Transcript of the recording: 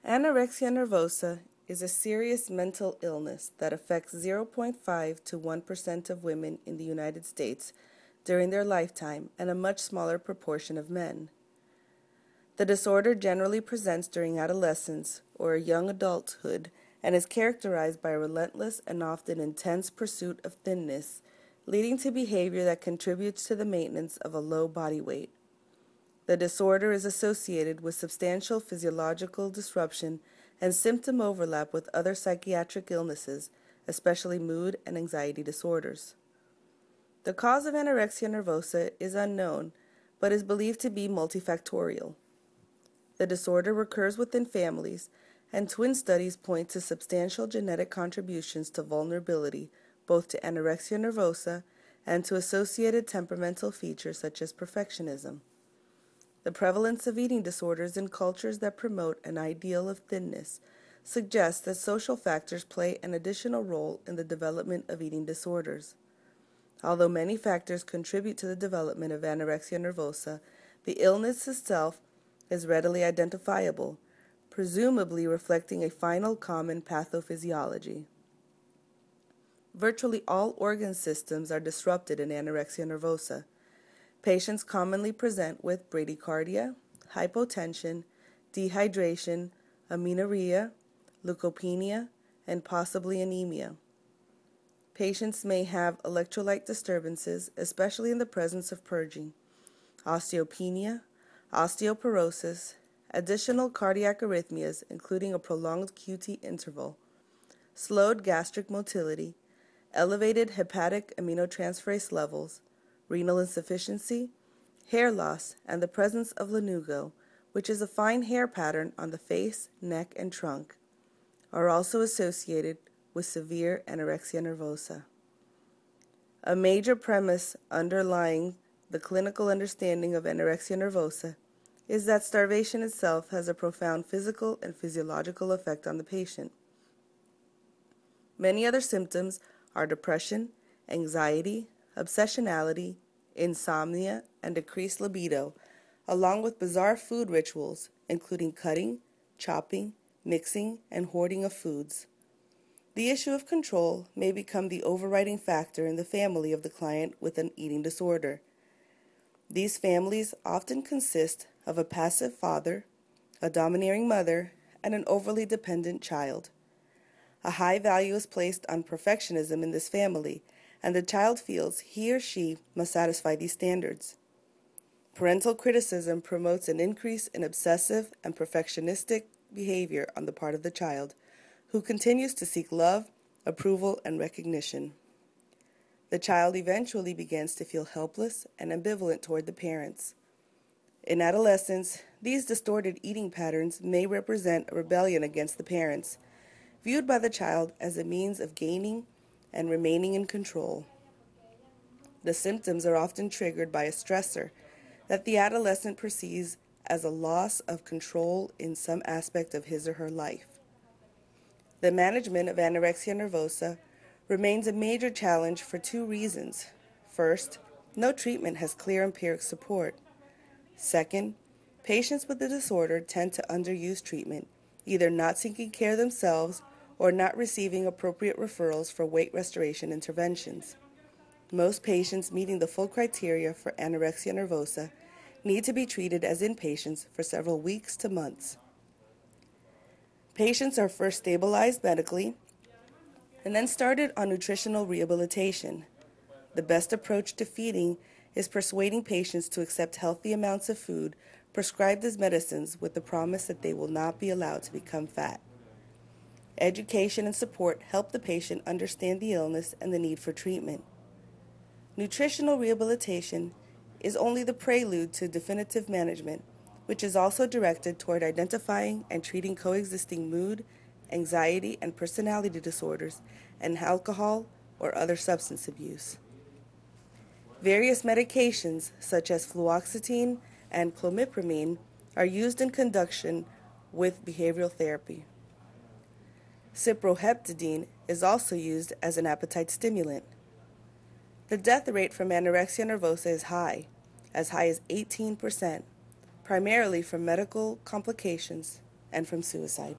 Anorexia nervosa is a serious mental illness that affects 0.5 to 1% of women in the United States during their lifetime and a much smaller proportion of men. The disorder generally presents during adolescence or young adulthood and is characterized by a relentless and often intense pursuit of thinness, leading to behavior that contributes to the maintenance of a low body weight. The disorder is associated with substantial physiological disruption and symptom overlap with other psychiatric illnesses, especially mood and anxiety disorders. The cause of anorexia nervosa is unknown, but is believed to be multifactorial. The disorder recurs within families, and twin studies point to substantial genetic contributions to vulnerability, both to anorexia nervosa and to associated temperamental features such as perfectionism. The prevalence of eating disorders in cultures that promote an ideal of thinness suggests that social factors play an additional role in the development of eating disorders. Although many factors contribute to the development of anorexia nervosa, the illness itself is readily identifiable, presumably reflecting a final common pathophysiology. Virtually all organ systems are disrupted in anorexia nervosa. Patients commonly present with bradycardia, hypotension, dehydration, amenorrhea, leukopenia, and possibly anemia. Patients may have electrolyte disturbances, especially in the presence of purging, osteopenia, osteoporosis, additional cardiac arrhythmias, including a prolonged QT interval, slowed gastric motility, elevated hepatic aminotransferase levels, renal insufficiency, hair loss, and the presence of lanugo, which is a fine hair pattern on the face, neck, and trunk, are also associated with severe anorexia nervosa. A major premise underlying the clinical understanding of anorexia nervosa is that starvation itself has a profound physical and physiological effect on the patient. Many other symptoms are depression, anxiety, obsessionality, insomnia, and decreased libido, along with bizarre food rituals, including cutting, chopping, mixing, and hoarding of foods. The issue of control may become the overriding factor in the family of the client with an eating disorder. These families often consist of a passive father, a domineering mother, and an overly dependent child. A high value is placed on perfectionism in this family, and the child feels he or she must satisfy these standards. Parental criticism promotes an increase in obsessive and perfectionistic behavior on the part of the child, who continues to seek love, approval, and recognition. The child eventually begins to feel helpless and ambivalent toward the parents. In adolescence, these distorted eating patterns may represent a rebellion against the parents, viewed by the child as a means of gaining and remaining in control. The symptoms are often triggered by a stressor that the adolescent perceives as a loss of control in some aspect of his or her life. The management of anorexia nervosa remains a major challenge for two reasons. First, no treatment has clear empiric support. Second, patients with the disorder tend to underuse treatment, either not seeking care themselves or not receiving appropriate referrals for weight restoration interventions. Most patients meeting the full criteria for anorexia nervosa need to be treated as inpatients for several weeks to months. Patients are first stabilized medically and then started on nutritional rehabilitation. The best approach to feeding is persuading patients to accept healthy amounts of food prescribed as medicines with the promise that they will not be allowed to become fat. Education and support help the patient understand the illness and the need for treatment. Nutritional rehabilitation is only the prelude to definitive management, which is also directed toward identifying and treating coexisting mood, anxiety, and personality disorders, and alcohol or other substance abuse. Various medications, such as fluoxetine and clomipramine, are used in conjunction with behavioral therapy. Cyproheptadine is also used as an appetite stimulant. The death rate from anorexia nervosa is high as 18%, primarily from medical complications, and from suicide.